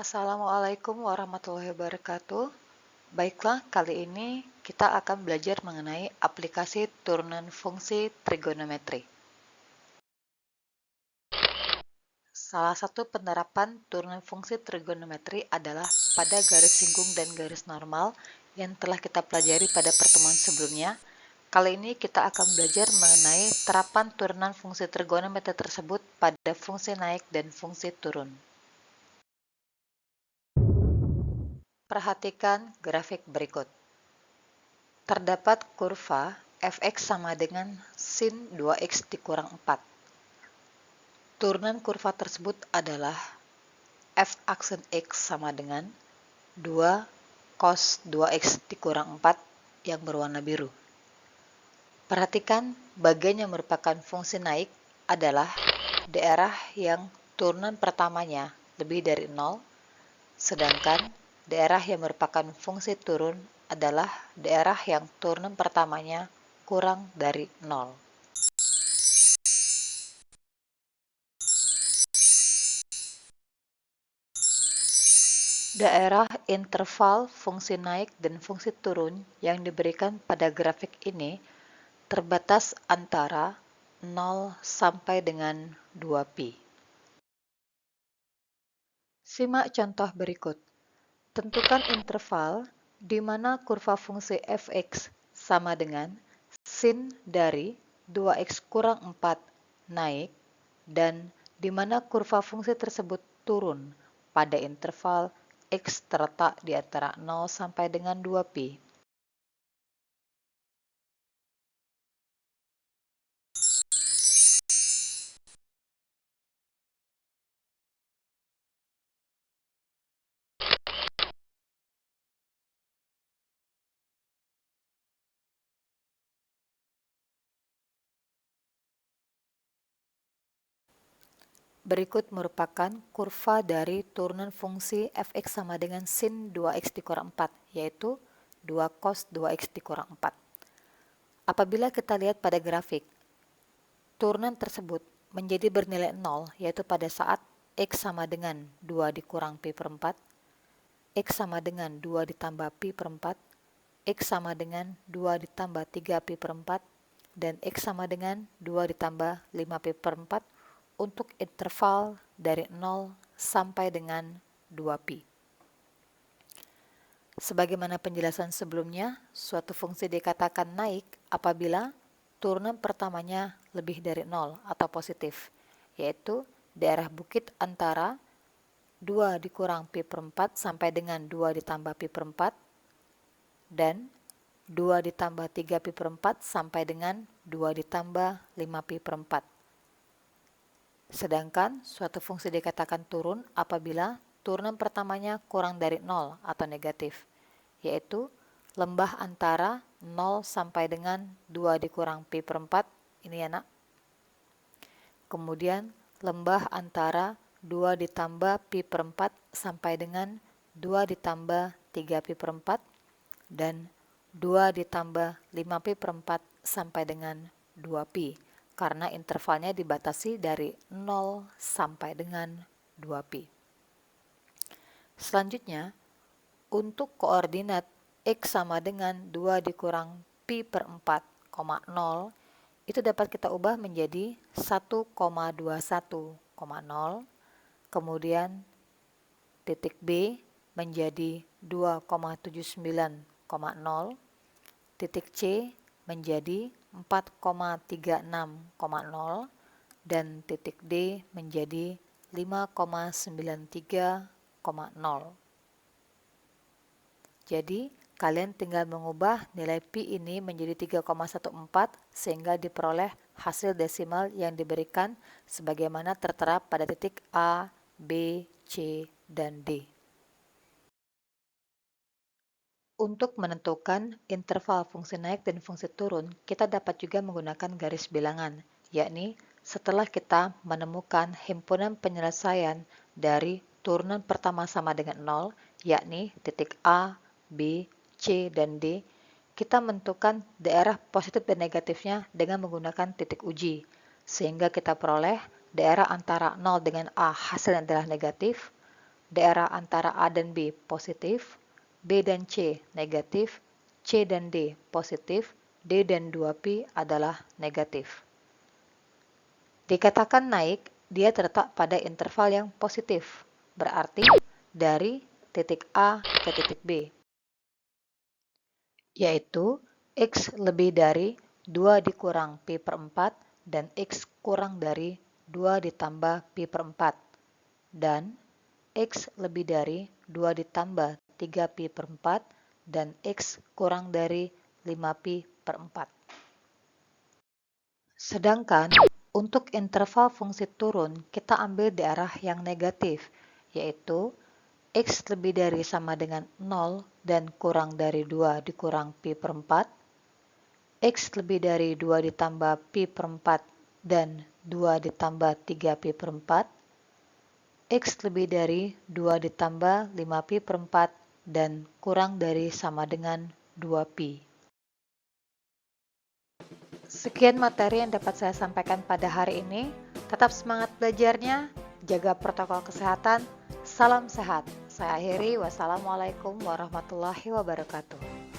Assalamualaikum warahmatullahi wabarakatuh. Baiklah, kali ini kita akan belajar mengenai aplikasi turunan fungsi trigonometri. Salah satu penerapan turunan fungsi trigonometri adalah pada garis singgung dan garis normal yang telah kita pelajari pada pertemuan sebelumnya. Kali ini kita akan belajar mengenai terapan turunan fungsi trigonometri tersebut pada fungsi naik dan fungsi turun. Perhatikan grafik berikut. Terdapat kurva fx sama dengan sin 2x dikurang 4. Turunan kurva tersebut adalah f aksen x sama dengan 2 cos 2x dikurang 4 yang berwarna biru. Perhatikan bagian yang merupakan fungsi naik adalah daerah yang turunan pertamanya lebih dari 0, sedangkan daerah yang merupakan fungsi turun adalah daerah yang turunan pertamanya kurang dari 0. Daerah interval fungsi naik dan fungsi turun yang diberikan pada grafik ini terbatas antara 0 sampai dengan 2pi. Simak contoh berikut. Tentukan interval di mana kurva fungsi fx sama dengan sin dari 2x kurang 4 naik dan di mana kurva fungsi tersebut turun pada interval x terletak di antara 0 sampai dengan 2pi. Berikut merupakan kurva dari turunan fungsi fx sama dengan sin 2x dikurang 4, yaitu 2 cos 2x dikurang 4. Apabila kita lihat pada grafik, turunan tersebut menjadi bernilai 0, yaitu pada saat x sama dengan 2 dikurang pi per 4, x sama dengan 2 ditambah pi per 4, x sama dengan 2 ditambah 3 pi per 4, dan x sama dengan 2 ditambah 5 pi per 4 untuk interval dari 0 sampai dengan 2pi. Sebagaimana penjelasan sebelumnya, suatu fungsi dikatakan naik apabila turunan pertamanya lebih dari 0 atau positif, yaitu daerah bukit antara 2 dikurang pi per 4 sampai dengan 2 ditambah pi per 4 dan 2 ditambah 3 pi per 4 sampai dengan 2 ditambah 5 pi per 4. Sedangkan suatu fungsi dikatakan turun apabila turunan pertamanya kurang dari 0 atau negatif, yaitu lembah antara 0 sampai dengan 2 dikurang pi per 4, ini ya nak. Kemudian lembah antara 2 ditambah pi per 4 sampai dengan 2 ditambah 3 pi per 4 dan 2 ditambah 5 pi per 4 sampai dengan 2pi. Karena intervalnya dibatasi dari 0 sampai dengan 2pi. Selanjutnya, untuk koordinat x sama dengan 2 dikurang pi per 4, 0, itu dapat kita ubah menjadi 1,21,0, kemudian titik B menjadi 2,79,0, titik C menjadi 4,36,0 dan titik D menjadi 5,93,0. Jadi, kalian tinggal mengubah nilai pi ini menjadi 3,14 sehingga diperoleh hasil desimal yang diberikan sebagaimana tertera pada titik A, B, C, dan D. Untuk menentukan interval fungsi naik dan fungsi turun, kita dapat juga menggunakan garis bilangan, yakni setelah kita menemukan himpunan penyelesaian dari turunan pertama sama dengan 0, yakni titik A, B, C, dan D, kita menentukan daerah positif dan negatifnya dengan menggunakan titik uji, sehingga kita peroleh daerah antara 0 dengan A hasilnya adalah negatif, daerah antara A dan B positif, B dan C negatif, C dan D positif, D dan 2Pi adalah negatif. Dikatakan naik, dia terletak pada interval yang positif, berarti dari titik A ke titik B, yaitu X lebih dari 2 dikurang Pi per 4 dan X kurang dari 2 ditambah Pi per 4, dan X lebih dari 2 ditambah 3 Pi per 4 dan X kurang dari 5 Pi per 4. Sedangkan untuk interval fungsi turun, kita ambil daerah yang negatif, yaitu X lebih dari sama dengan 0 dan kurang dari 2 dikurang Pi per 4, X lebih dari 2 ditambah Pi per 4 dan 2 ditambah 3 Pi per 4, X lebih dari 2 ditambah 5 Pi per 4 dan kurang dari sama dengan 2 Pi. Sekian materi yang dapat saya sampaikan pada hari ini. Tetap semangat belajarnya, jaga protokol kesehatan, salam sehat. Saya akhiri, wassalamualaikum warahmatullahi wabarakatuh.